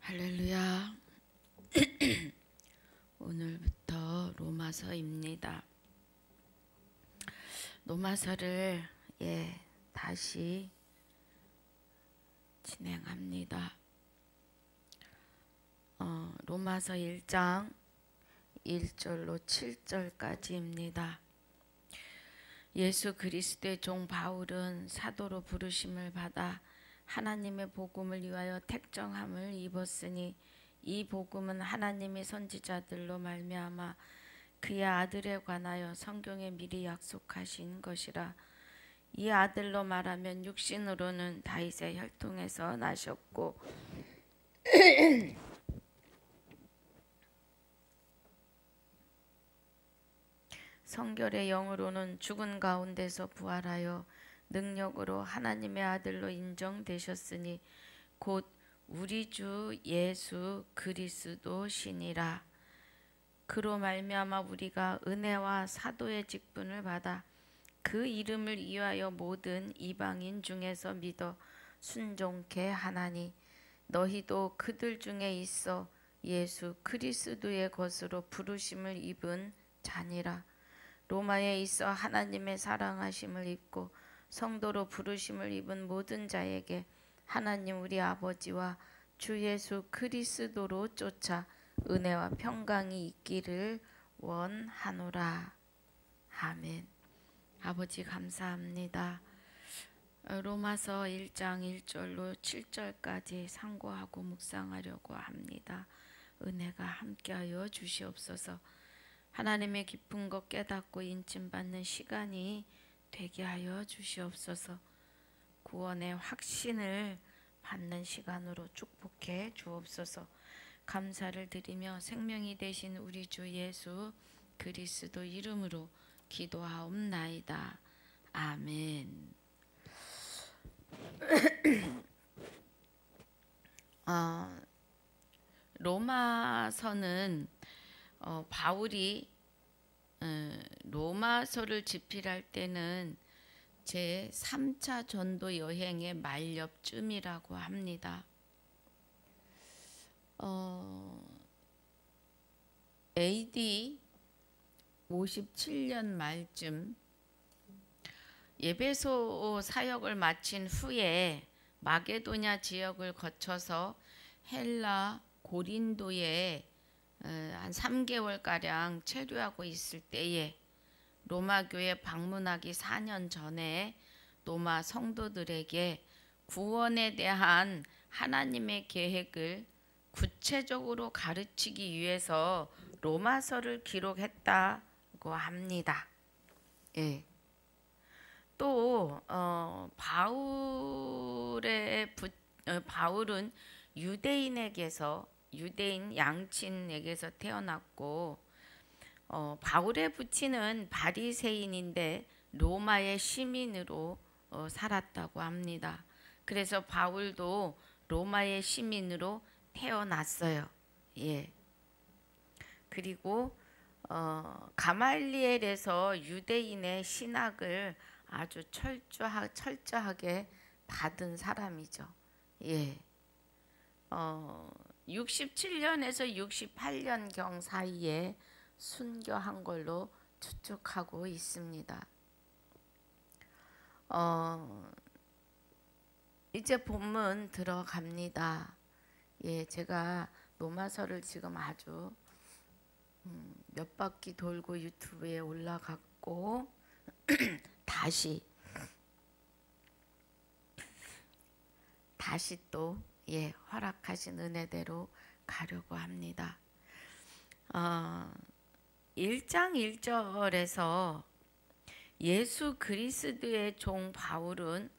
할렐루야. 오늘부터 로마서입니다. 로마서를 다시 진행합니다. 로마서 1장 1절로 7절까지입니다. 예수 그리스도의 종 바울은 사도로 부르심을 받아 하나님의 복음을 위하여 택정함을 입었으니 이 복음은 하나님의 선지자들로 말미암아 그의 아들에 관하여 성경에 미리 약속하신 것이라. 이 아들로 말하면 육신으로는 다윗의 혈통에서 나셨고 성결의 영으로는 죽은 가운데서 부활하여 능력으로 하나님의 아들로 인정되셨으니 곧 우리 주 예수 그리스도시니라. 그로 말미암아 우리가 은혜와 사도의 직분을 받아 그 이름을 위하여 모든 이방인 중에서 믿어 순종케 하나니 너희도 그들 중에 있어 예수 그리스도의 것으로 부르심을 입은 자니라. 로마에 있어 하나님의 사랑하심을 입고 성도로 부르심을 입은 모든 자에게 하나님 우리 아버지와 주 예수 그리스도로 쫓아 은혜와 평강이 있기를 원하노라. 아멘. 아버지 감사합니다. 로마서 1장 1절로 7절까지 상고하고 묵상하려고 합니다. 은혜가 함께하여 주시옵소서. 하나님의 깊은 것 깨닫고 인침받는 시간이 되게 하여 주시옵소서. 구원의 확신을 받는 시간으로 축복해 주옵소서. 감사를 드리며 생명이 되신 우리 주 예수 그리스도 이름으로 기도하옵나이다. 아멘. 로마서는 바울이 로마서를 집필할 때는 제 3차 전도 여행의 말엽쯤이라고 합니다. AD 57년 말쯤 에베소 사역을 마친 후에 마게도냐 지역을 거쳐서 헬라 고린도에 한 3개월가량 체류하고 있을 때에 로마 교회 방문하기 4년 전에 로마 성도들에게 구원에 대한 하나님의 계획을 구체적으로 가르치기 위해서 로마서를 기록했다고 합니다. 또 바울은 유대인 양친에게서 태어났고 바울의 부친은 바리새인인데 로마의 시민으로 살았다고 합니다. 그래서 바울도 로마의 시민으로 태어났어요. 그리고 가말리엘에서 유대인의 신학을 아주 철저하게 받은 사람이죠. 67년에서 68년경 사이에 순교한 걸로 추측하고 있습니다. 이제 본문 들어갑니다. 제가 로마서를 지금 아주 몇 바퀴 돌고 유튜브에 올라갔고 다시 또 허락하신 은혜대로 가려고 합니다. 1장 1절에서 예수 그리스도의 종 바울은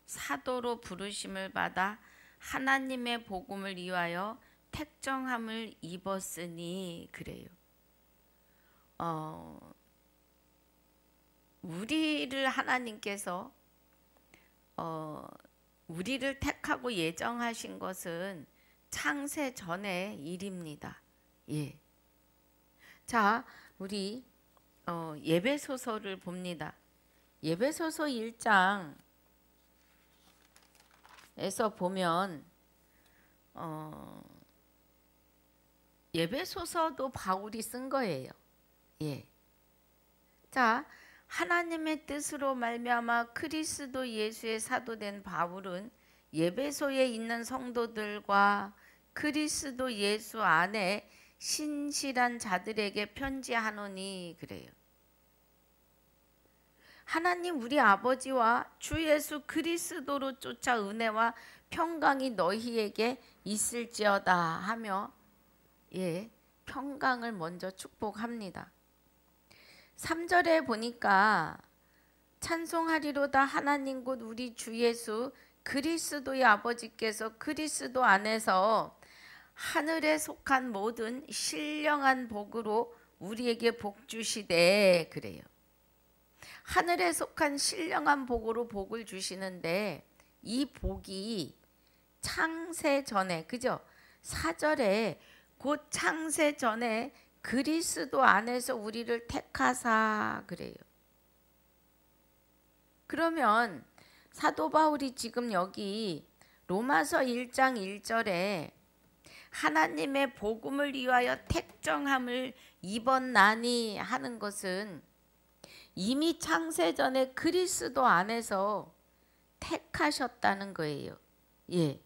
사도로 부르심을 받아 하나님의 복음을 위하여 택정함을 입었으니 그래요. 우리를 하나님께서 우리를 택하고 예정하신 것은 창세 전의 일입니다. 자, 우리 에베소서를 봅니다. 에베소서 1장에서 보면 예배소서도 바울이 쓴 거예요. 예. 자, 하나님의 뜻으로 말미암아 그리스도 예수의 사도된 바울은 예배소에 있는 성도들과 그리스도 예수 안에 신실한 자들에게 편지하노니 그래요. 하나님 우리 아버지와 주 예수 그리스도로 쫓아 은혜와 평강이 너희에게 있을지어다 하며 평강을 먼저 축복합니다. 3절에 보니까 찬송하리로다 하나님 곧 우리 주 예수 그리스도의 아버지께서 그리스도 안에서 하늘에 속한 모든 신령한 복으로 우리에게 복 주시되 그래요. 하늘에 속한 신령한 복으로 복을 주시는데 이 복이 창세 전에 그죠? 4절에 곧 창세 전에 그리스도 안에서 우리를 택하사 그래요. 그러면 사도 바울이 지금 여기 로마서 1장 1절에 하나님의 복음을 위하여 택정함을 입었나니 하는 것은 이미 창세 전에 그리스도 안에서 택하셨다는 거예요. 예.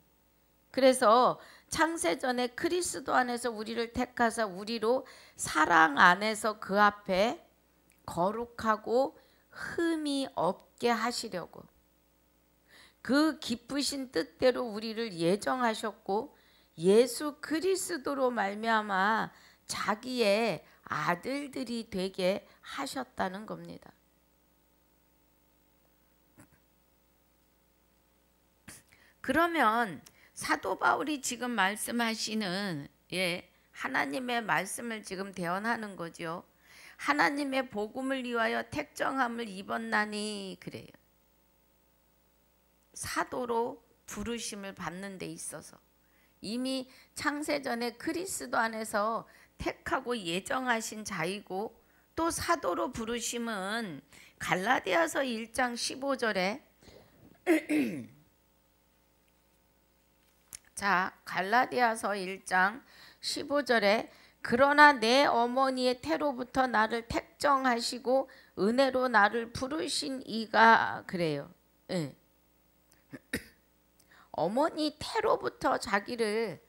그래서 창세 전에 그리스도 안에서 우리를 택하사 우리로 사랑 안에서 그 앞에 거룩하고 흠이 없게 하시려고 그 기쁘신 뜻대로 우리를 예정하셨고 예수 그리스도로 말미암아 자기의 아들들이 되게 하셨다는 겁니다. 그러면 사도 바울이 지금 말씀하시는 하나님의 말씀을 지금 대언하는 거죠. 하나님의 복음을 위하여 택정함을 입었나니 그래요. 사도로 부르심을 받는 데 있어서 이미 창세전에 그리스도 안에서 택하고 예정하신 자이고 또 사도로 부르심은 갈라디아서 1장 15절에 자, 갈라디아서 1장 15절에 그러나 내 어머니의 태로부터 나를 택정하시고 은혜로 나를 부르신 이가 그래요. 네. 어머니 태로부터 자기를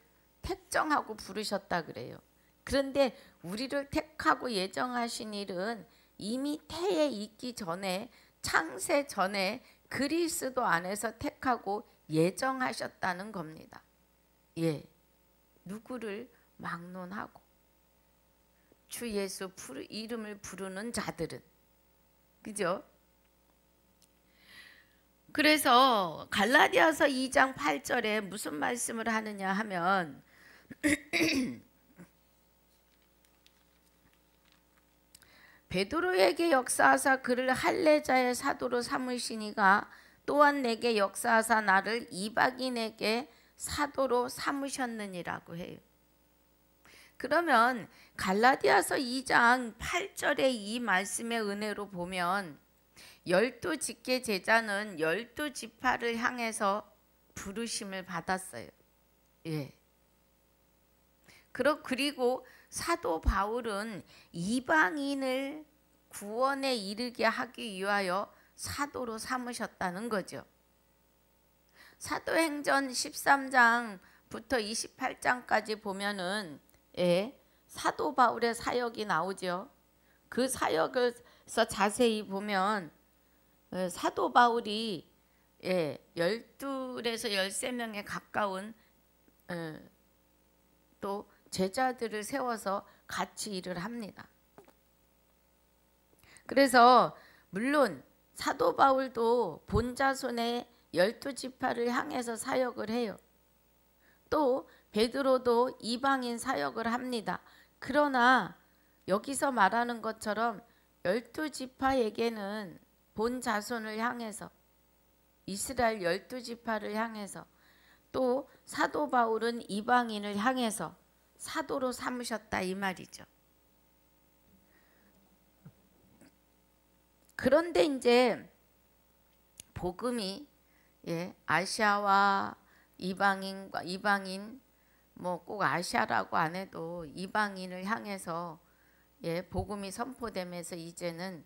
택정하고 부르셨다 그래요. 그런데 우리를 택하고 예정하신 일은 이미 태에 있기 전에 창세 전에 그리스도 안에서 택하고 예정하셨다는 겁니다. 누구를 막론하고 주 예수 이름을 부르는 자들은 그죠? 그래서 갈라디아서 2장 8절에 무슨 말씀을 하느냐 하면 베드로에게 역사하사 그를 할례자의 사도로 삼으시니가 또한 내게 역사하사 나를 이방인에게 사도로 삼으셨느니라고 해요. 그러면 갈라디아서 2장 8절의 이 말씀의 은혜로 보면 12직계 제자는 12지파를 향해서 부르심을 받았어요. 그리고 사도 바울은 이방인을 구원에 이르게 하기 위하여 사도로 삼으셨다는 거죠. 사도행전 13장부터 28장까지 보면은 사도 바울의 사역이 나오죠. 그 사역에서 자세히 보면 사도 바울이 12에서 13명에 가까운 또 제자들을 세워서 같이 일을 합니다. 그래서 물론 사도 바울도 본자손의 12지파를 향해서 사역을 해요. 또 베드로도 이방인 사역을 합니다. 그러나 여기서 말하는 것처럼 12지파에게는 본자손을 향해서 이스라엘 12지파를 향해서 또 사도 바울은 이방인을 향해서 사도로 삼으셨다 이 말이죠. 그런데 이제 복음이 아시아와 이방인 뭐 꼭 아시아라고 안 해도 이방인을 향해서 복음이 선포되면서 이제는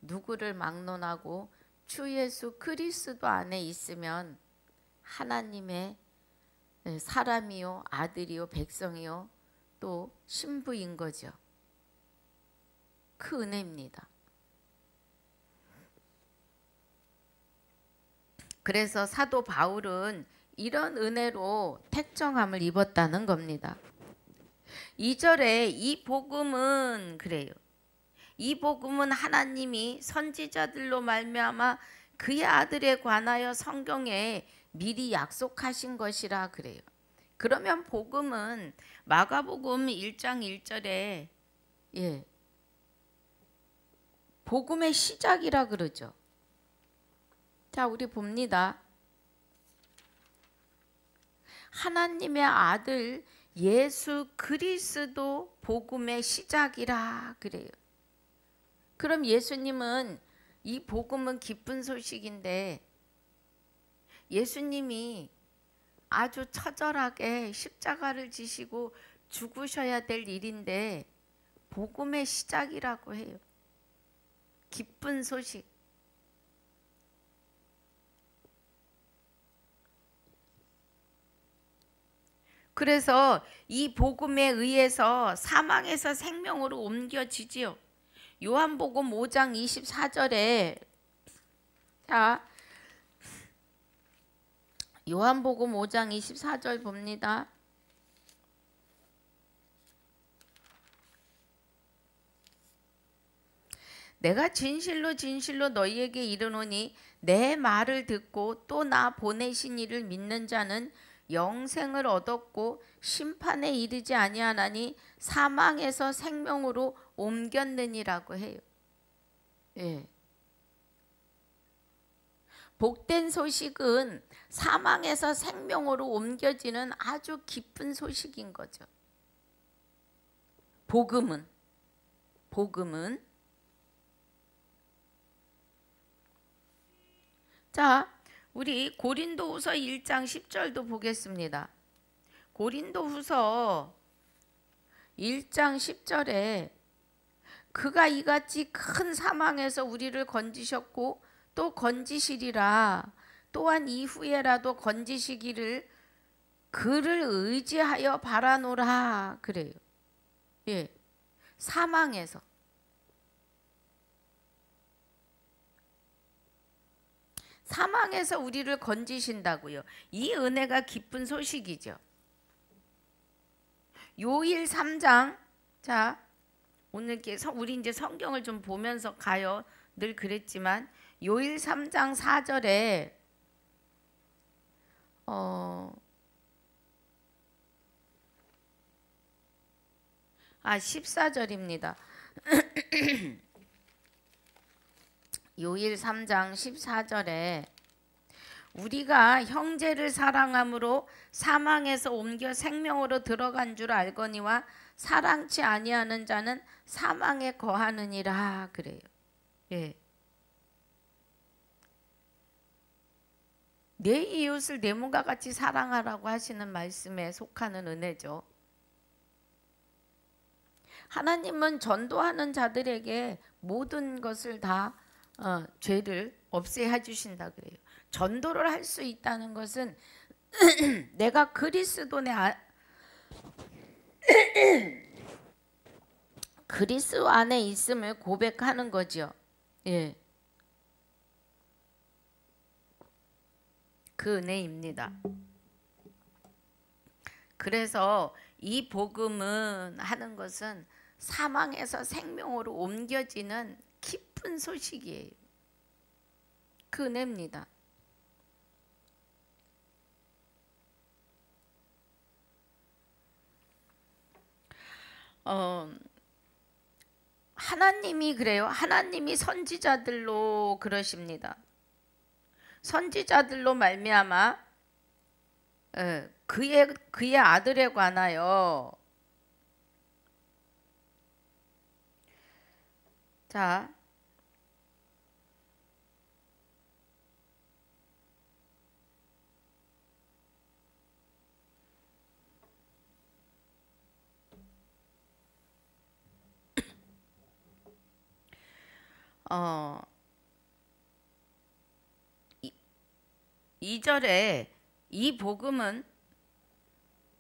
누구를 막론하고 주 예수 그리스도 안에 있으면 하나님의 사람이요 아들이요 백성이요 또 신부인 거죠. 그 은혜입니다. 그래서 사도 바울은 이런 은혜로 택정함을 입었다는 겁니다. 2절에 이 복음은 그래요. 이 복음은 하나님이 선지자들로 말미암아 그의 아들에 관하여 성경에 미리 약속하신 것이라 그래요. 그러면 복음은 마가복음 1장 1절에 복음의 시작이라 그러죠. 자, 우리 봅니다. 하나님의 아들 예수 그리스도 복음의 시작이라 그래요. 그럼 예수님은 이 복음은 기쁜 소식인데 예수님이 아주 처절하게 십자가를 지시고 죽으셔야 될 일인데 복음의 시작이라고 해요. 기쁜 소식. 그래서 이 복음에 의해서 사망에서 생명으로 옮겨지지요. 요한복음 5장 24절에 자 요한복음 5장 24절 봅니다. 내가 진실로 진실로 너희에게 이르노니 내 말을 듣고 또 나 보내신 이를 믿는 자는 영생을 얻었고 심판에 이르지 아니하나니 사망에서 생명으로 옮겼느니라고 해요. 복된 소식은 사망에서 생명으로 옮겨지는 아주 기쁜 소식인 거죠. 복음은 자, 우리 고린도후서 1장 10절도 보겠습니다. 고린도후서 1장 10절에 그가 이같이 큰 사망에서 우리를 건지셨고 또 건지시리라. 또한 이후에라도 건지시기를 그를 의지하여 바라노라 그래요. 사망에서 우리를 건지신다고요. 이 은혜가 기쁜 소식이죠. 요일 3장 자 오늘 우리 이제 성경을 좀 보면서 가요. 늘 그랬지만 요일 3장 4절에 14절입니다. 요일 3장 14절에 우리가 형제를 사랑함으로 사망에서 옮겨 생명으로 들어간 줄 알거니와 사랑치 아니하는 자는 사망에 거하느니라 그래요. 내 이웃을 내 몸과 같이 사랑하라고 하시는 말씀에 속하는 은혜죠. 하나님은 전도하는 자들에게 모든 것을 다 죄를 없애해 주신다 그래요. 전도를 할 수 있다는 것은 내가 그리스도 안에 있음을 고백하는 거죠. 그 은혜입니다. 그래서 이 복음은 하는 것은 사망에서 생명으로 옮겨지는 기쁜 소식이에요. 그 은혜입니다. 하나님이 그래요. 하나님이 선지자들로 그러십니다. 선지자들로 말미암아 그의 아들에 관하여 자 2절에 이 복음은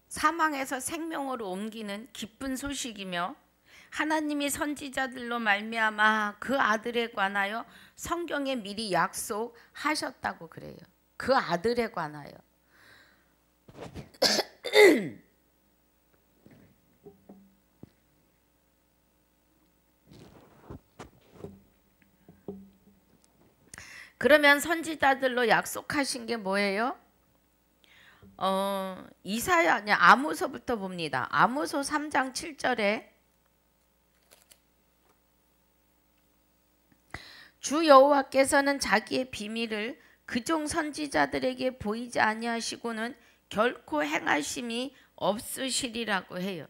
사망에서 생명으로 옮기는 기쁜 소식이며 하나님이 선지자들로 말미암아 그 아들에 관하여 성경에 미리 약속하셨다고 그래요. 그 아들에 관하여. 그러면 선지자들로 약속하신 게 뭐예요? 이사야 아니 아모서부터 봅니다. 아모서 3장 7절에 주 여호와께서는 자기의 비밀을 그종 선지자들에게 보이지 아니하시고는 결코 행하심이 없으시리라고 해요.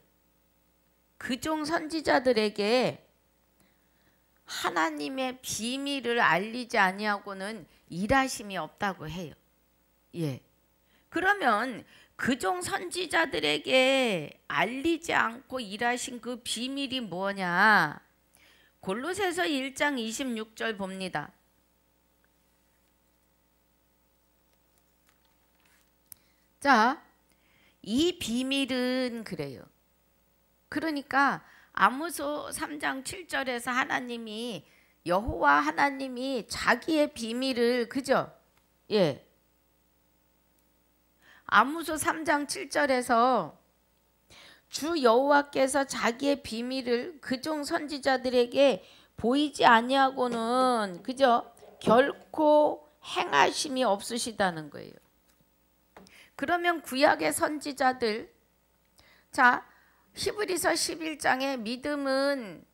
그종 선지자들에게 하나님의 비밀을 알리지 아니하고는 일하심이 없다고 해요. 예. 그러면 그종 선지자들에게 알리지 않고 일하신 그 비밀이 뭐냐? 골로새서 1장 26절 봅니다. 자, 이 비밀은 그래요. 그러니까 아모서 3장 7절에서 하나님이 여호와 하나님이 자기의 비밀을 그죠? 예. 아모서 3장 7절에서 주 여호와께서 자기의 비밀을 그종 선지자들에게 보이지 아니하고는 그죠? 결코 행하심이 없으시다는 거예요. 그러면 구약의 선지자들 자 히브리서 11장에 믿음은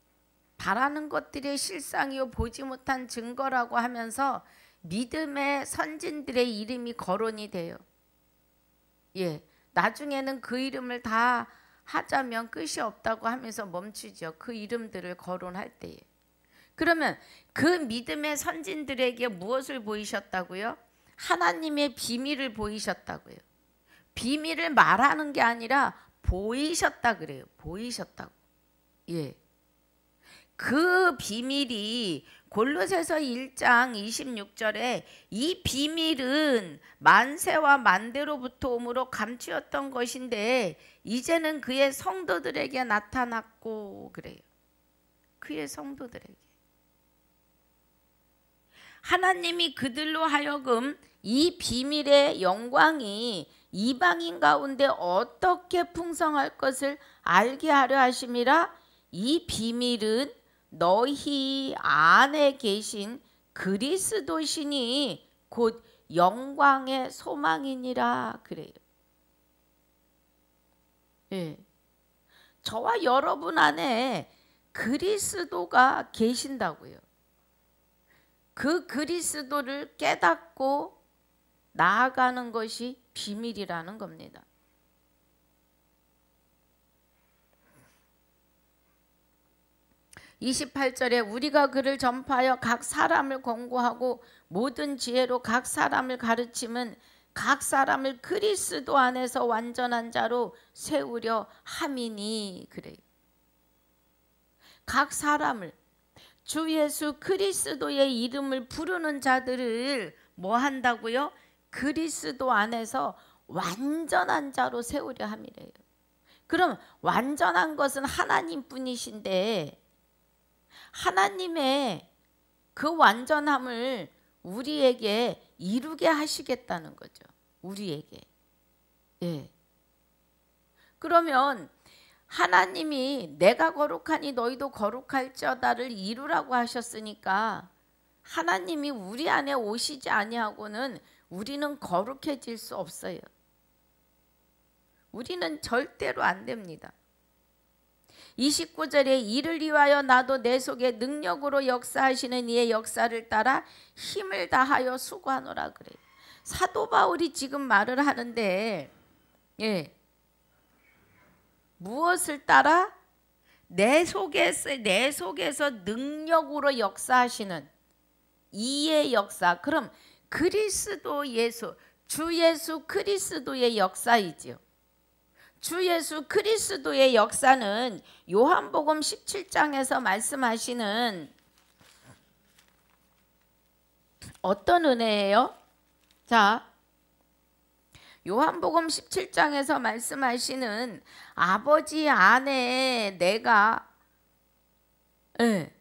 바라는 것들의 실상이요 보지 못한 증거라고 하면서 믿음의 선진들의 이름이 거론이 돼요. 예, 나중에는 그 이름을 다 하자면 끝이 없다고 하면서 멈추죠. 그 이름들을 거론할 때에. 그러면 그 믿음의 선진들에게 무엇을 보이셨다고요? 하나님의 비밀을 보이셨다고요. 비밀을 말하는 게 아니라 보이셨다 그래요. 보이셨다고. 예. 그 비밀이 골로새서 1장 26절에 이 비밀은 만세와 만대로부터 오므로 감추었던 것인데 이제는 그의 성도들에게 나타났고 그래요. 그의 성도들에게. 하나님이 그들로 하여금 이 비밀의 영광이 이방인 가운데 어떻게 풍성할 것을 알게 하려 하심이라. 이 비밀은 너희 안에 계신 그리스도시니 곧 영광의 소망이니라 그래요. 예. 저와 여러분 안에 그리스도가 계신다고요. 그 그리스도를 깨닫고 나아가는 것이 비밀이라는 겁니다. (28절에) 우리가 그를 전파하여 각 사람을 권고하고 모든 지혜로 각 사람을 가르침은 각 사람을 그리스도 안에서 완전한 자로 세우려 함이니 그래요. 각 사람을 주 예수 그리스도의 이름을 부르는 자들을 뭐 한다고요? 그리스도 안에서 완전한 자로 세우려 함이래요. 그럼 완전한 것은 하나님뿐이신데 하나님의 그 완전함을 우리에게 이루게 하시겠다는 거죠. 우리에게. 예. 그러면 하나님이 내가 거룩하니 너희도 거룩할지어다를 이루라고 하셨으니까 하나님이 우리 안에 오시지 아니하고는 우리는 거룩해질 수 없어요. 우리는 절대로 안 됩니다. 29절에 이를 위하여 나도 내 속에 능력으로 역사하시는 이의 역사를 따라 힘을 다하여 수고하노라 그래요. 사도 바울이 지금 말을 하는데 예. 무엇을 따라? 내 속에서 능력으로 역사하시는 이의 역사. 그럼 그리스도 예수, 주 예수 그리스도의 역사이지요. 주 예수 그리스도의 역사는 요한복음 17장에서 말씀하시는 어떤 은혜예요? 자, 요한복음 17장에서 말씀하시는 아버지 안에 내가, 예,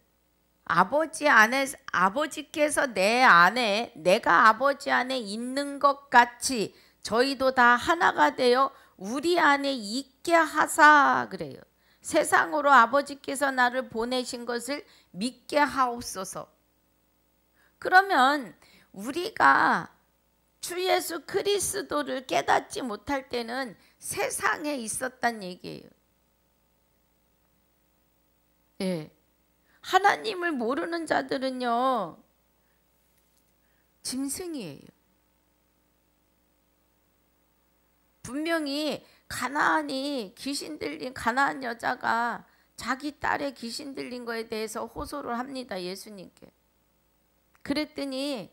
아버지 안에, 아버지께서 내 안에, 내가 아버지 안에 있는 것 같이 저희도 다 하나가 되어 우리 안에 있게 하사, 그래요. 세상으로 아버지께서 나를 보내신 것을 믿게 하옵소서. 그러면 우리가 주 예수 그리스도를 깨닫지 못할 때는 세상에 있었단 얘기예요. 예. 하나님을 모르는 자들은요, 짐승이에요. 분명히 가나안이 귀신 들린 가나안 여자가 자기 딸의 귀신 들린 거에 대해서 호소를 합니다. 예수님께. 그랬더니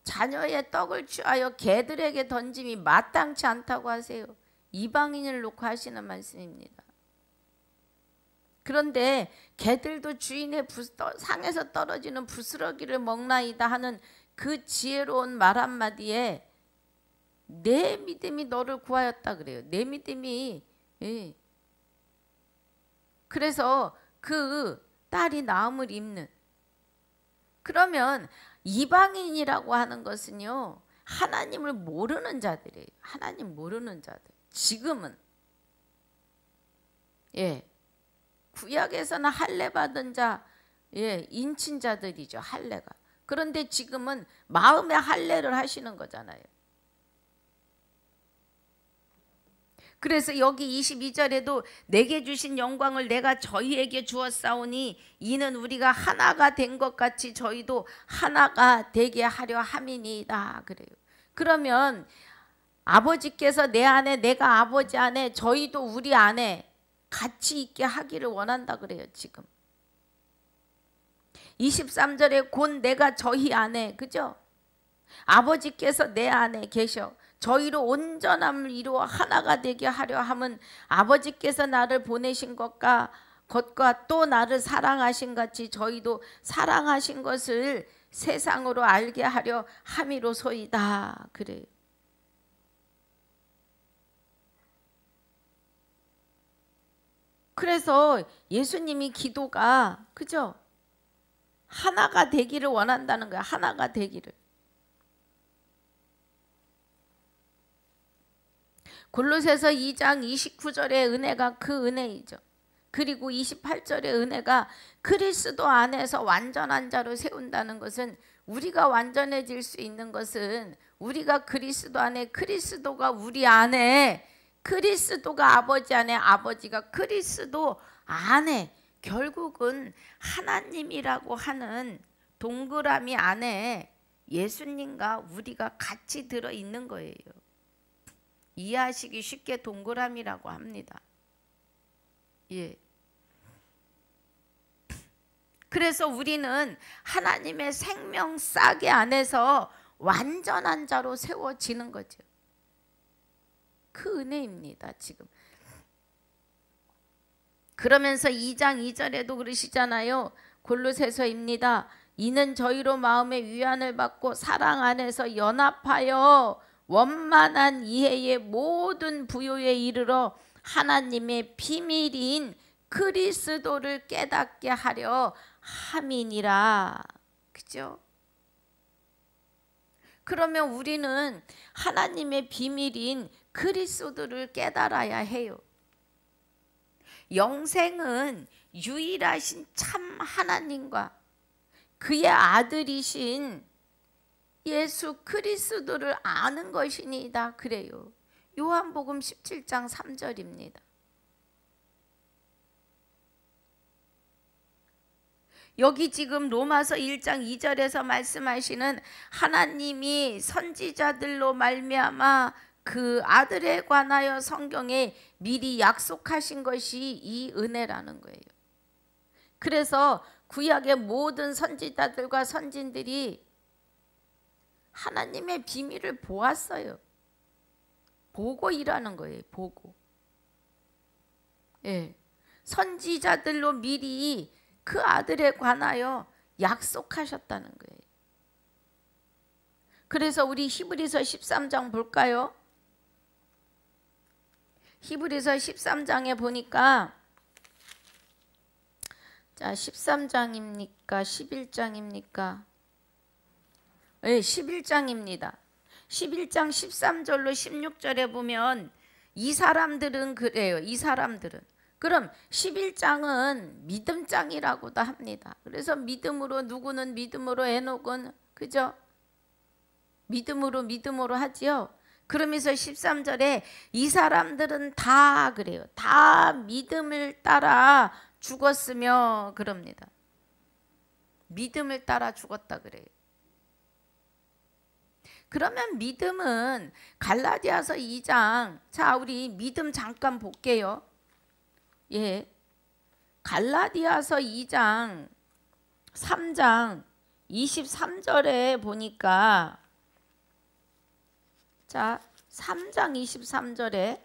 자녀의 떡을 취하여 개들에게 던짐이 마땅치 않다고 하세요. 이방인을 놓고 하시는 말씀입니다. 그런데 개들도 주인의 상에서 떨어지는 부스러기를 먹나이다 하는 그 지혜로운 말 한마디에 내 믿음이 너를 구하였다 그래요. 내 믿음이. 예. 그래서 그 딸이 나음을 입는. 그러면 이방인이라고 하는 것은요, 하나님을 모르는 자들이에요. 하나님 모르는 자들. 지금은. 예. 구약에서는 할례 받은 자, 예, 인친자들이죠. 할례가. 그런데 지금은 마음의 할례를 하시는 거잖아요. 그래서 여기 22절에도 내게 주신 영광을 내가 저희에게 주었사오니 이는 우리가 하나가 된 것 같이 저희도 하나가 되게 하려 함이니이다 그래요. 그러면 아버지께서 내 안에 내가 아버지 안에 저희도 우리 안에 같이 있게 하기를 원한다 그래요. 지금 23절에 곧 내가 저희 안에, 그죠? 아버지께서 내 안에 계셔 저희로 온전함을 이루어 하나가 되게 하려 함은 아버지께서 나를 보내신 것과 또 나를 사랑하신 같이 저희도 사랑하신 것을 세상으로 알게 하려 함이로소이다 그래요. 그래서 예수님이 기도가, 그죠? 하나가 되기를 원한다는 거야. 하나가 되기를. 골로새서 2장 29절의 은혜가 그 은혜이죠. 그리고 28절의 은혜가 그리스도 안에서 완전한 자로 세운다는 것은, 우리가 완전해질 수 있는 것은 우리가 그리스도 안에, 그리스도가 우리 안에, 그리스도가 아버지 안에, 아버지가 그리스도 안에, 결국은 하나님이라고 하는 동그라미 안에 예수님과 우리가 같이 들어있는 거예요. 이해하시기 쉽게 동그라미라고 합니다. 예. 그래서 우리는 하나님의 생명 싹의 안에서 완전한 자로 세워지는 거죠. 그 은혜입니다. 지금. 그러면서 2장 2절에도 그러시잖아요. 골로새서입니다. 이는 저희로 마음의 위안을 받고 사랑 안에서 연합하여 원만한 이해의 모든 부요에 이르러 하나님의 비밀인 그리스도를 깨닫게 하려 함이니라. 그죠? 그러면 우리는 하나님의 비밀인 그리스도를 깨달아야 해요. 영생은 유일하신 참 하나님과 그의 아들이신 예수 그리스도를 아는 것이니이다 그래요. 요한복음 17장 3절입니다. 여기 지금 로마서 1장 2절에서 말씀하시는 하나님이 선지자들로 말미암아 그 아들에 관하여 성경에 미리 약속하신 것이 이 은혜라는 거예요. 그래서 구약의 모든 선지자들과 선진들이 하나님의 비밀을 보았어요. 보고 일하는 거예요. 보고. 예. 선지자들로 미리 그 아들에 관하여 약속하셨다는 거예요. 그래서 우리 히브리서 13장 볼까요? 히브리서 13장에 보니까 자 13장입니까? 11장입니까? 네, 11장입니다. 11장 13절로 16절에 보면 이 사람들은 그래요. 이 사람들은. 그럼 11장은 믿음장이라고도 합니다. 그래서 믿음으로 누구는 믿음으로 에녹은 그죠? 믿음으로 하지요. 그러면서 13절에 이 사람들은 다 그래요. 다 믿음을 따라 죽었으며 그럽니다. 믿음을 따라 죽었다 그래요. 그러면 믿음은 갈라디아서 2장 자 우리 믿음 잠깐 볼게요. 예, 갈라디아서 2장 3장 23절에 보니까 자 3장 23절에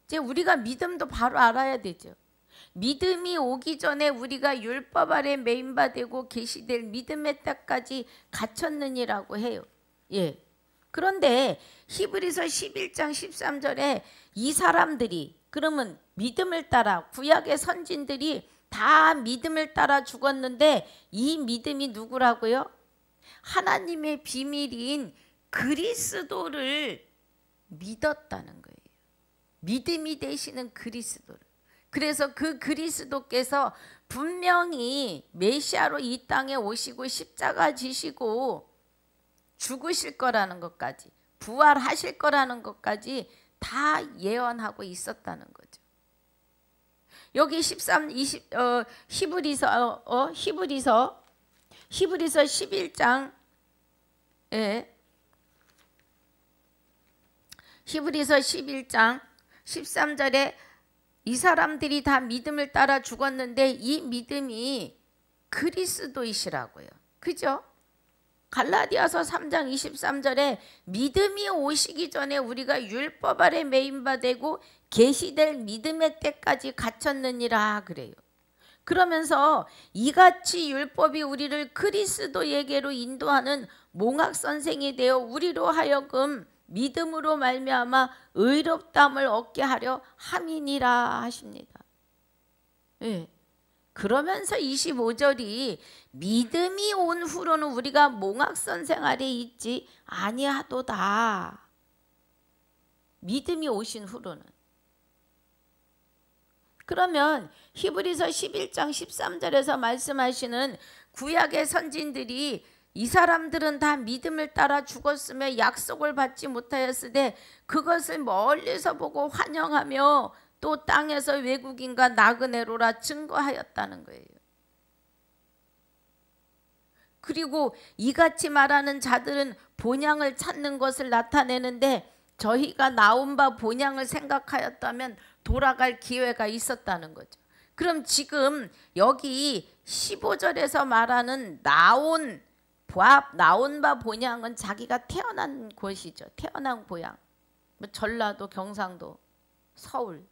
이제 우리가 믿음도 바로 알아야 되죠. 믿음이 오기 전에 우리가 율법 아래 매인바 되고 계시될 믿음의 때까지 갇혔느니라고 해요. 예. 그런데 히브리서 11장 13절에 이 사람들이 그러면 믿음을 따라 구약의 선진들이 다 믿음을 따라 죽었는데 이 믿음이 누구라고요? 하나님의 비밀인 그리스도를 믿었다는 거예요. 믿음이 되시는 그리스도를. 그래서 그 그리스도께서 분명히 메시아로 이 땅에 오시고 십자가 지시고 죽으실 거라는 것까지 부활하실 거라는 것까지 다 예언하고 있었다는 거죠. 여기 13, 20, 히브리서 11장 히브리서 11장 13절에 이 사람들이 다 믿음을 따라 죽었는데 이 믿음이 그리스도이시라고요. 그죠? 갈라디아서 3장 23절에 믿음이 오시기 전에 우리가 율법 아래 매인바 되고 계시될 믿음의 때까지 갇혔느니라 그래요. 그러면서 이같이 율법이 우리를 그리스도에게로 인도하는 몽학선생이 되어 우리로 하여금 믿음으로 말미암아 의롭다함을 얻게 하려 함이니라 하십니다. 예. 그러면서 25절이 믿음이 온 후로는 우리가 몽학선생 아래 있지 아니하도다. 믿음이 오신 후로는. 그러면 히브리서 11장 13절에서 말씀하시는 구약의 선진들이 이 사람들은 다 믿음을 따라 죽었으며 약속을 받지 못하였으되 그것을 멀리서 보고 환영하며 또 땅에서 외국인과 나그네로라 증거하였다는 거예요. 그리고 이같이 말하는 자들은 본향을 찾는 것을 나타내는데 저희가 나온 바 본향을 생각하였다면 돌아갈 기회가 있었다는 거죠. 그럼 지금 여기 15절에서 말하는 나온 바 본향은 자기가 태어난 곳이죠. 태어난 고향. 뭐 전라도, 경상도, 서울.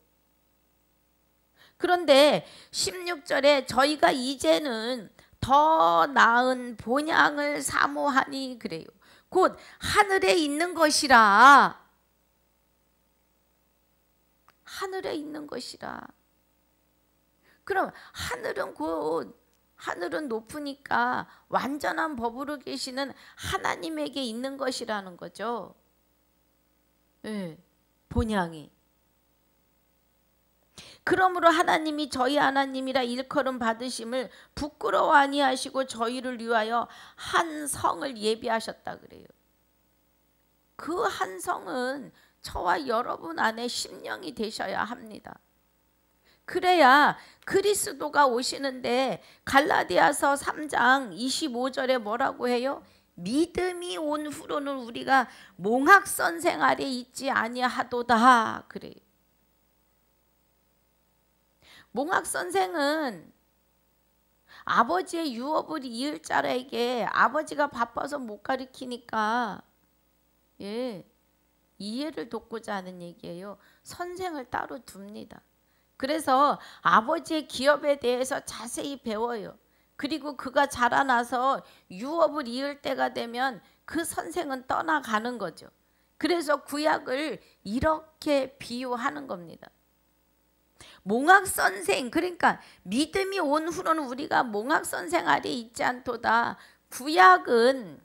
그런데 16절에 저희가 이제는 더 나은 본향을 사모하니 그래요. 곧 하늘에 있는 것이라. 하늘에 있는 것이라. 그럼 하늘은 높으니까 완전한 법으로 계시는 하나님에게 있는 것이라는 거죠. 네, 본향이. 그러므로 하나님이 저희 하나님이라 일컬음 받으심을 부끄러워 아니하시고 저희를 위하여 한 성을 예비하셨다 그래요. 그 한 성은 저와 여러분 안에 심령이 되셔야 합니다. 그래야 그리스도가 오시는데 갈라디아서 3장 25절에 뭐라고 해요? 믿음이 온 후로는 우리가 몽학선생 아래 있지 아니하도다 그래요. 몽학선생은 아버지의 유업을 이을 자에게 아버지가 바빠서 못 가르치니까 이해를 돕고자 하는 얘기예요. 선생을 따로 둡니다. 그래서 아버지의 기업에 대해서 자세히 배워요. 그리고 그가 자라나서 유업을 이을 때가 되면 그 선생은 떠나가는 거죠. 그래서 구약을 이렇게 비유하는 겁니다. 몽학선생, 그러니까 믿음이 온 후로는 우리가 몽학선생 아래 있지 않도다. 구약은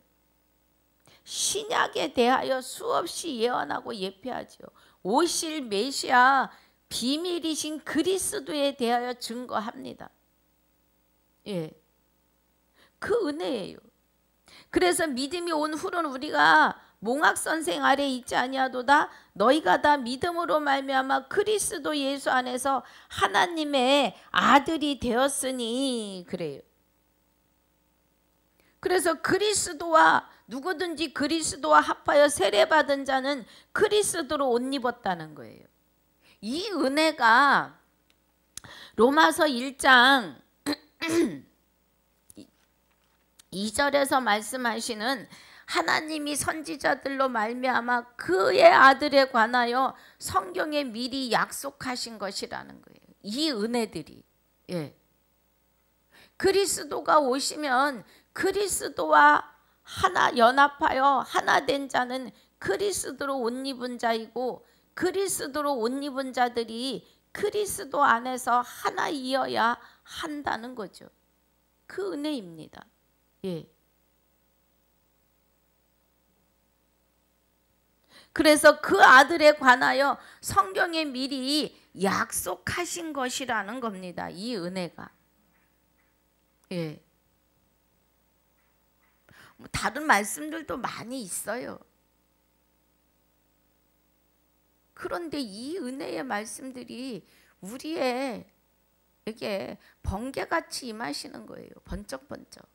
신약에 대하여 수없이 예언하고 예표하죠. 오실 메시아 비밀이신 그리스도에 대하여 증거합니다. 예, 그 은혜예요. 그래서 믿음이 온 후로는 우리가 몽학선생 아래 있지 아니하도다. 너희가 다 믿음으로 말미암아 그리스도 예수 안에서 하나님의 아들이 되었으니 그래요. 그래서 그리스도와 누구든지 그리스도와 합하여 세례받은 자는 그리스도로 옷 입었다는 거예요. 이 은혜가 로마서 1장 2절에서 말씀하시는 하나님이 선지자들로 말미암아 그의 아들에 관하여 성경에 미리 약속하신 것이라는 거예요. 이 은혜들이. 예. 그리스도가 오시면 그리스도와 하나 연합하여 하나 된 자는 그리스도로 옷 입은 자이고 그리스도로 옷 입은 자들이 그리스도 안에서 하나이어야 한다는 거죠. 그 은혜입니다. 예. 그래서 그 아들에 관하여 성경에 미리 약속하신 것이라는 겁니다. 이 은혜가. 예. 다른 말씀들도 많이 있어요. 그런데 이 은혜의 말씀들이 우리에게 번개같이 임하시는 거예요. 번쩍번쩍.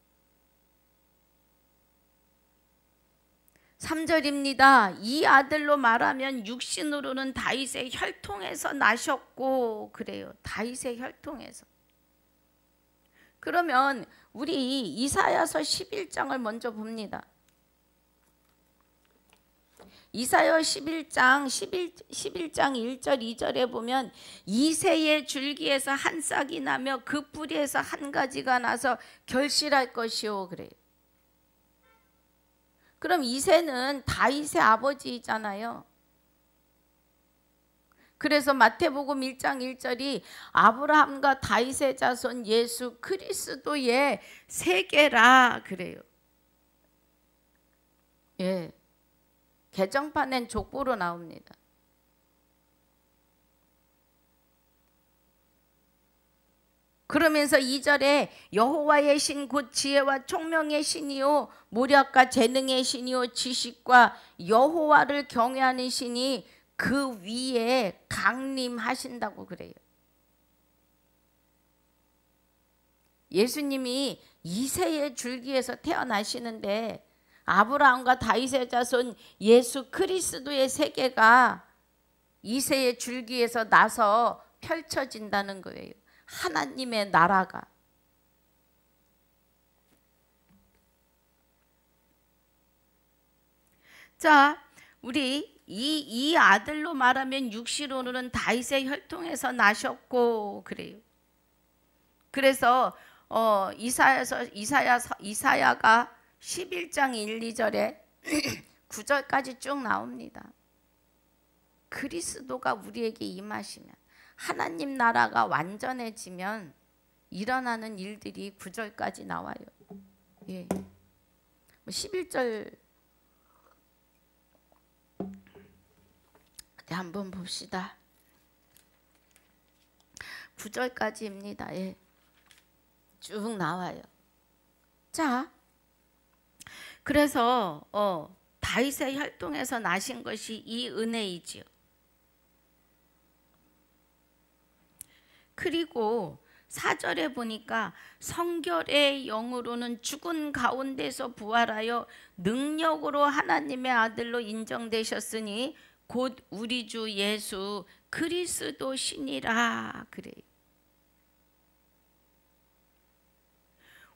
3절입니다. 이 아들로 말하면 육신으로는 다윗의 혈통에서 나셨고 그래요. 다윗의 혈통에서. 그러면 우리 이사야서 11장을 먼저 봅니다. 이사야 11장 1절 2절에 보면 이새의 줄기에서 한 싹이 나며 그 뿌리에서 한 가지가 나서 결실할 것이요 그래요. 그럼 이새는 다윗의 아버지잖아요. 그래서 마태복음 1장 1절이 아브라함과 다윗의 자손 예수 그리스도의 세계라 그래요. 예. 개정판엔 족보로 나옵니다. 그러면서 2절에 여호와의 신 곧 지혜와 총명의 신이요 모략과 재능의 신이요 지식과 여호와를 경외하는 신이 그 위에 강림하신다고 그래요. 예수님이 이새의 줄기에서 태어나시는데 아브라함과 다윗의 자손 예수 그리스도의 세계가 이새의 줄기에서 나서 펼쳐진다는 거예요. 하나님의 나라가. 자, 우리 이 아들로 말하면 육시로는 다윗의 혈통에서 나셨고 그래요. 그래서 이사야가 11장 1, 2절에 9절까지 쭉 나옵니다. 그리스도가 우리에게 임하시면 하나님 나라가 완전해지면 일어나는 일들이 9절까지 나와요. 예. 11절 한번 봅시다. 9절까지입니다. 예. 쭉 나와요. 자, 그래서 다윗의 혈통에서 나신 것이 이 은혜이지요. 그리고 4절에 보니까 성결의 영으로는 죽은 가운데서 부활하여 능력으로 하나님의 아들로 인정되셨으니 곧 우리 주 예수 그리스도시니라 그래요.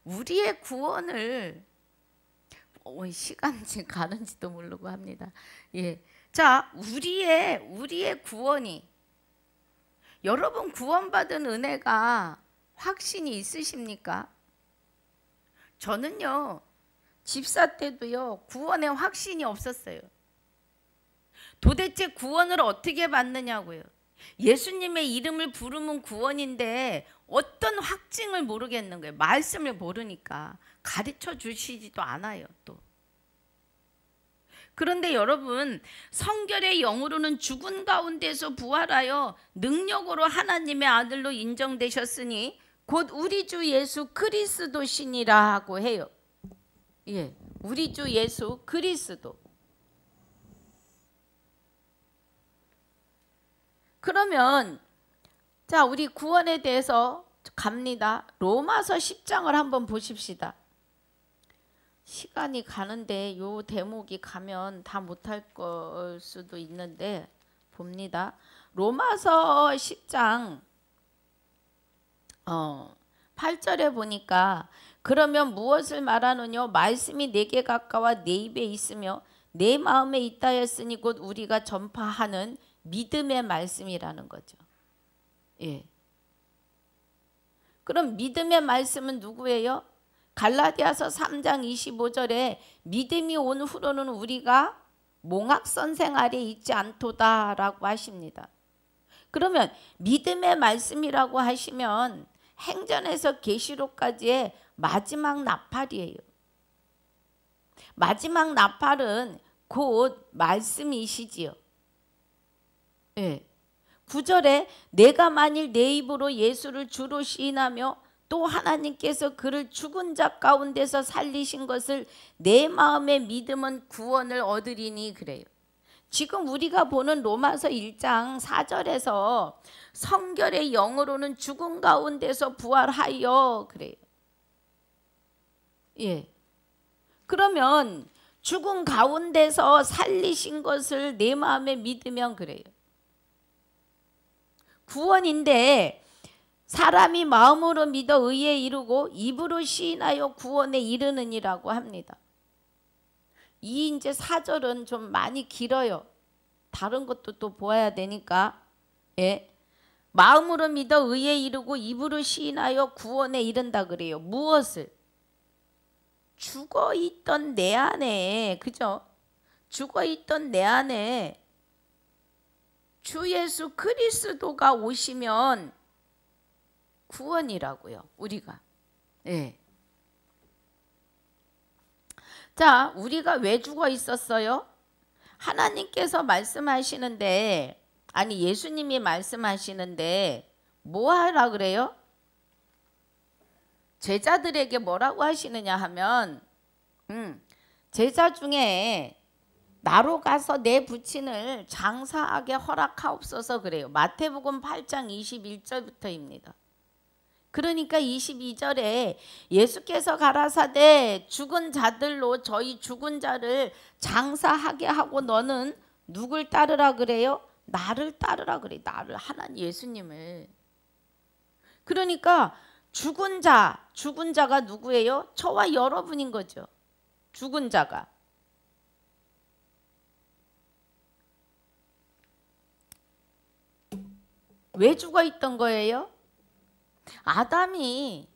우리의 구원을 시간이 가는지도 모르고 합니다. 예, 자, 우리의 구원이 여러분 구원받은 은혜가 확신이 있으십니까? 저는요 집사 때도요, 구원의 확신이 없었어요. 도대체 구원을 어떻게 받느냐고요. 예수님의 이름을 부르면 구원인데 어떤 확증을 모르겠는 거예요. 말씀을 모르니까 가르쳐 주시지도 않아요. 또 그런데 여러분, 성결의 영으로는 죽은 가운데서 부활하여 능력으로 하나님의 아들로 인정되셨으니 곧 우리 주 예수 그리스도시니라 하고 해요. 예, 우리 주 예수 그리스도. 그러면 자, 우리 구원에 대해서 갑니다. 로마서 10장을 한번 보십시다. 시간이 가는데 요 대목이 가면 다 못할 걸 수도 있는데 봅니다. 로마서 10장 8절에 보니까 그러면 무엇을 말하느냐 말씀이 내게 가까워 내 입에 있으며 내 마음에 있다 했으니 곧 우리가 전파하는 믿음의 말씀이라는 거죠. 예. 그럼 믿음의 말씀은 누구예요? 갈라디아서 3장 25절에 믿음이 온 후로는 우리가 몽학선생 아래 있지 않도다라고 하십니다. 그러면 믿음의 말씀이라고 하시면 행전에서 계시록까지의 마지막 나팔이에요. 마지막 나팔은 곧 말씀이시지요. 예. 9절에 내가 만일 내 입으로 예수를 주로 시인하며 또 하나님께서 그를 죽은 자 가운데서 살리신 것을 내 마음에 믿으면 구원을 얻으리니 그래요. 지금 우리가 보는 로마서 1장 4절에서 성결의 영으로는 죽은 가운데서 부활하여 그래요. 예. 그러면 죽은 가운데서 살리신 것을 내 마음에 믿으면 그래요. 구원인데 사람이 마음으로 믿어 의에 이르고 입으로 시인하여 구원에 이르느니라고 합니다. 이 이제 4절은 좀 많이 길어요. 다른 것도 또 보아야 되니까. 예. 마음으로 믿어 의에 이르고 입으로 시인하여 구원에 이른다 그래요. 무엇을? 죽어있던 내 안에, 그죠? 죽어있던 내 안에 주 예수 그리스도가 오시면 구원이라고요. 우리가. 예. 자, 우리가 왜 죽어 있었어요? 하나님께서 말씀하시는데, 아니 예수님이 말씀하시는데 뭐 하라 그래요? 제자들에게 뭐라고 하시느냐 하면 제자 중에 나로 가서 내 부친을 장사하게 허락하옵소서 그래요. 마태복음 8장 21절부터입니다. 그러니까 22절에 예수께서 가라사대 죽은 자들로 저희 죽은 자를 장사하게 하고 너는 누굴 따르라 그래요? 나를 따르라 그래. 나를, 하나님 예수님을. 그러니까 죽은 자가 누구예요? 저와 여러분인 거죠. 죽은 자가. 왜 죽어 있던 거예요? 아담이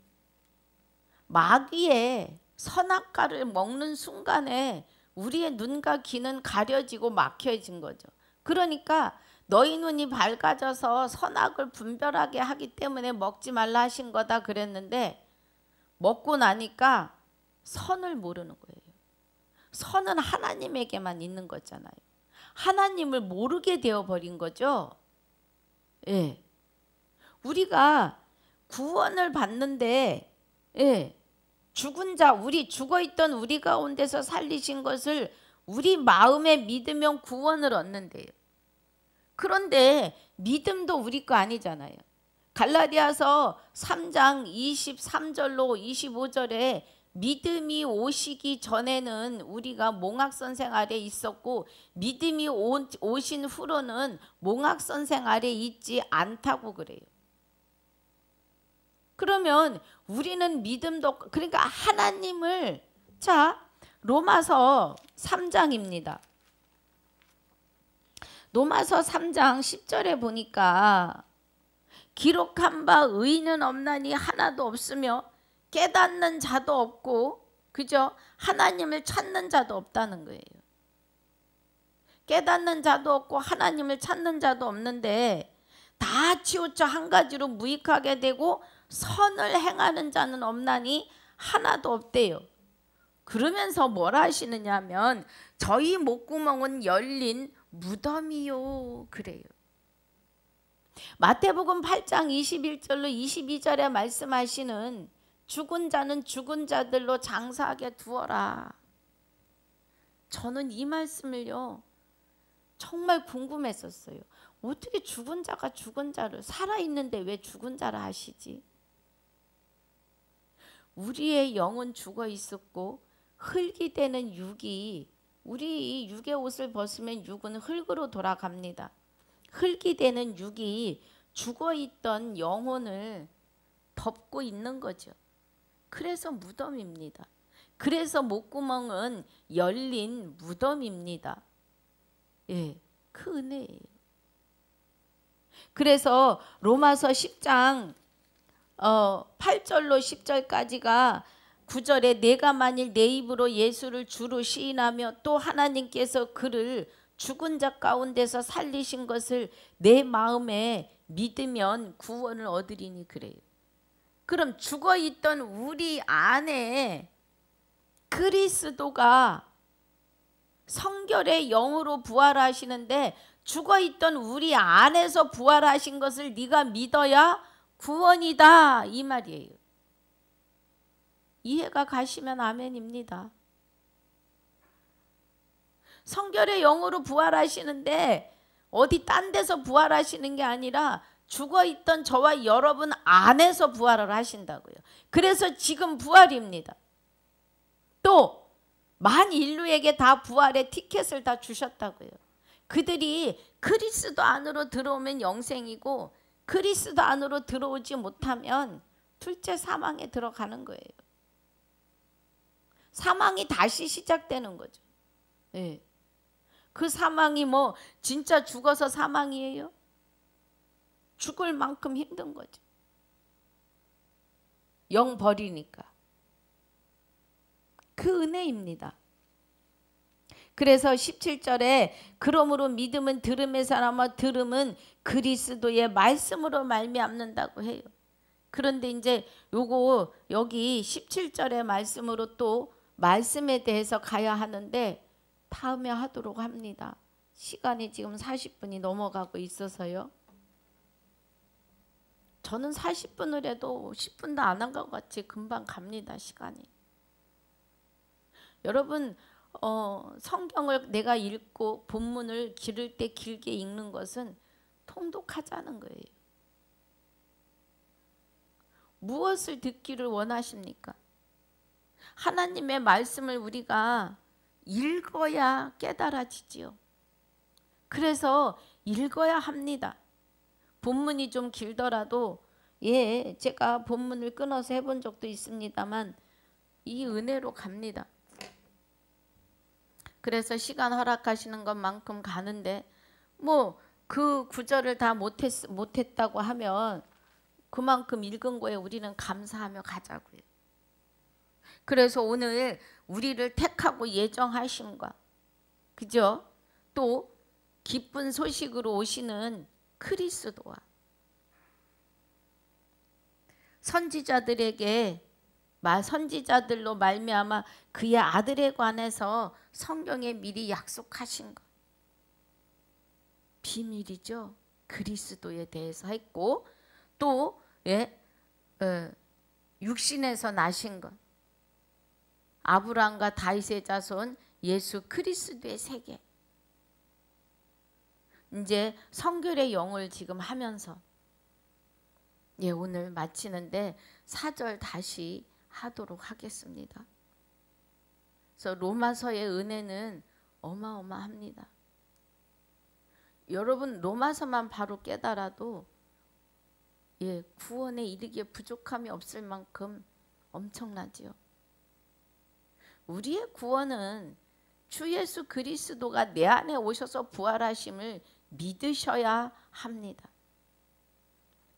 마귀의 선악과를 먹는 순간에 우리의 눈과 귀는 가려지고 막혀진 거죠. 그러니까 너희 눈이 밝아져서 선악을 분별하게 하기 때문에 먹지 말라 하신 거다 그랬는데 먹고 나니까 선을 모르는 거예요. 선은 하나님에게만 있는 거잖아요. 하나님을 모르게 되어버린 거죠. 예. 우리가 구원을 받는데 죽은 자, 우리 죽어있던 우리 가운데서 살리신 것을 우리 마음에 믿으면 구원을 얻는데요. 그런데 믿음도 우리 거 아니잖아요. 갈라디아서 3장 23절로 25절에 믿음이 오시기 전에는 우리가 몽학선생 아래 있었고 믿음이 오신 후로는 몽학선생 아래 있지 않다고 그래요. 그러면 우리는 믿음도, 그러니까 하나님을, 자, 로마서 3장입니다. 로마서 3장 10절에 보니까 기록한 바 의인은 없나니 하나도 없으며 깨닫는 자도 없고 그죠? 하나님을 찾는 자도 없다는 거예요. 깨닫는 자도 없고 하나님을 찾는 자도 없는데 다 치우쳐 한 가지로 무익하게 되고 선을 행하는 자는 없나니 하나도 없대요. 그러면서 뭐라 하시느냐 하면 저희 목구멍은 열린 무덤이요 그래요. 마태복음 8장 21절로 22절에 말씀하시는 죽은 자는 죽은 자들로 장사하게 두어라. 저는 이 말씀을요 정말 궁금했었어요. 어떻게 죽은 자가 죽은 자를, 살아있는데 왜 죽은 자라 하시지? 우리의 영은 죽어 있었고 흙이 되는 육이, 우리 육의 옷을 벗으면 육은 흙으로 돌아갑니다. 흙이 되는 육이 죽어 있던 영혼을 덮고 있는 거죠. 그래서 무덤입니다. 그래서 목구멍은 열린 무덤입니다. 예, 그 은혜예요. 그래서 로마서 10장 8절로 10절까지가 9절에 내가 만일 내 입으로 예수를 주로 시인하며 또 하나님께서 그를 죽은 자 가운데서 살리신 것을 내 마음에 믿으면 구원을 얻으리니 그래요. 그럼 죽어있던 우리 안에 그리스도가 성결의 영으로 부활하시는데 죽어있던 우리 안에서 부활하신 것을 네가 믿어야 구원이다 이 말이에요. 이해가 가시면 아멘입니다. 성결의 영으로 부활하시는데 어디 딴 데서 부활하시는 게 아니라 죽어있던 저와 여러분 안에서 부활을 하신다고요. 그래서 지금 부활입니다. 또 만 인류에게 다 부활의 티켓을 다 주셨다고요. 그들이 그리스도 안으로 들어오면 영생이고 그리스도 안으로 들어오지 못하면 둘째 사망에 들어가는 거예요. 사망이 다시 시작되는 거죠. 네. 그 사망이 뭐 진짜 죽어서 사망이에요? 죽을 만큼 힘든 거죠. 영 버리니까. 그 은혜입니다. 그래서 17절에 그러므로 믿음은 들음에서 나며 들음은 그리스도의 말씀으로 말미암는다고 해요. 그런데 이제 요거 여기 17절의 말씀으로 또 말씀에 대해서 가야 하는데 다음에 하도록 합니다. 시간이 지금 40분이 넘어가고 있어서요. 저는 40분을 해도 10분도 안 한 것 같이 금방 갑니다. 시간이. 여러분 성경을 내가 읽고 본문을 기를 때 길게 읽는 것은 통독하자는 거예요. 무엇을 듣기를 원하십니까? 하나님의 말씀을 우리가 읽어야 깨달아지지요. 그래서 읽어야 합니다. 본문이 좀 길더라도 제가 본문을 끊어서 해본 적도 있습니다만 이 은혜로 갑니다. 그래서 시간 허락하시는 것만큼 가는데 뭐 그 구절을 다 못했다고 하면 그만큼 읽은 거에 우리는 감사하며 가자고요. 그래서 오늘 우리를 택하고 예정하심과 그죠? 또 기쁜 소식으로 오시는 그리스도와 선지자들로 말미암아 그의 아들에 관해서 성경에 미리 약속하신 것 비밀이죠. 그리스도에 대해서 했고 또 육신에서 나신 것 아브라함과 다윗의 자손 예수 그리스도의 세계 이제 성결의 영을 지금 하면서 오늘 마치는데 4절 다시 하도록 하겠습니다. 그래서 로마서의 은혜는 어마어마합니다. 여러분 로마서만 바로 깨달아도 구원에 이르기에 부족함이 없을 만큼 엄청나지요. 우리의 구원은 주 예수 그리스도가 내 안에 오셔서 부활하심을 믿으셔야 합니다.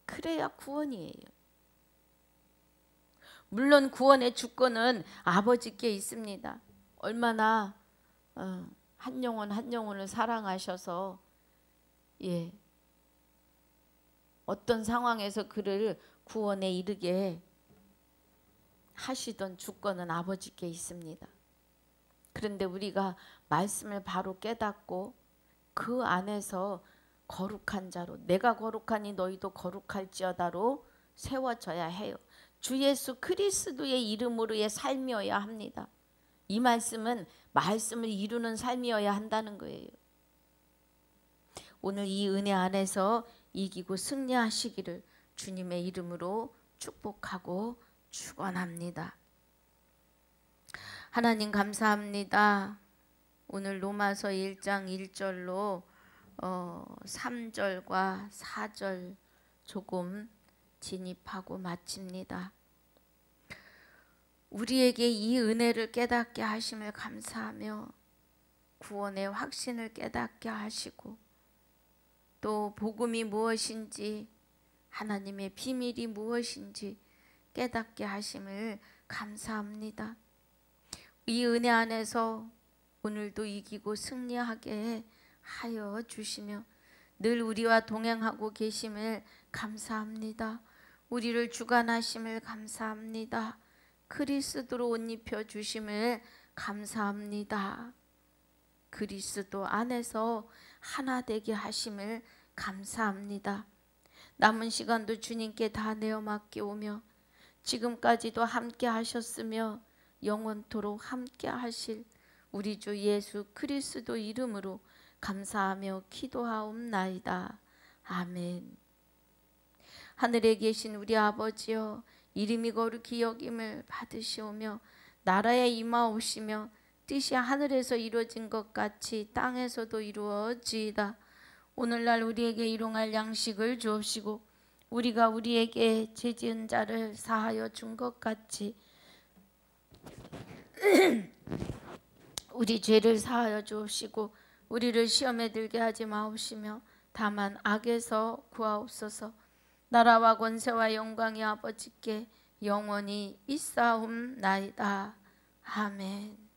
그래야 구원이에요. 물론 구원의 주권은 아버지께 있습니다. 얼마나 한 영혼 한 영혼을 사랑하셔서 어떤 상황에서 그를 구원에 이르게 하시던 주권은 아버지께 있습니다. 그런데 우리가 말씀을 바로 깨닫고 그 안에서 거룩한 자로, 내가 거룩하니 너희도 거룩할지어다로 세워져야 해요. 주 예수 그리스도의 이름으로의 삶이어야 합니다. 이 말씀은 말씀을 이루는 삶이어야 한다는 거예요. 오늘 이 은혜 안에서 이기고 승리하시기를 주님의 이름으로 축복하고 축원합니다. 하나님 감사합니다. 오늘 로마서 1장 1절로 3절과 4절 조금 진입하고 마칩니다. 우리에게 이 은혜를 깨닫게 하심을 감사하며 구원의 확신을 깨닫게 하시고 또 복음이 무엇인지 하나님의 비밀이 무엇인지 깨닫게 하심을 감사합니다. 이 은혜 안에서 오늘도 이기고 승리하게 하여 주시며 늘 우리와 동행하고 계심을 감사합니다. 우리를 주관하심을 감사합니다. 그리스도로 옷 입혀 주심을 감사합니다. 그리스도 안에서 하나 되게 하심을 감사합니다. 남은 시간도 주님께 다 내어 맡겨오며 지금까지도 함께 하셨으며 영원토록 함께 하실 우리 주 예수 그리스도 이름으로 감사하며 기도하옵나이다. 아멘. 하늘에 계신 우리 아버지여, 이름이 거룩히 여김을 받으시오며 나라에 임하오시며 뜻이 하늘에서 이루어진 것 같이 땅에서도 이루어지이다. 오늘날 우리에게 일용할 양식을 주옵시고 우리가 우리에게 죄지은 자를 사하여 준 것 같이 우리 죄를 사하여 주옵시고 우리를 시험에 들게 하지 마옵시며 다만 악에서 구하옵소서. 나라와 권세와 영광이 아버지께 영원히 있사옵나이다. 아멘.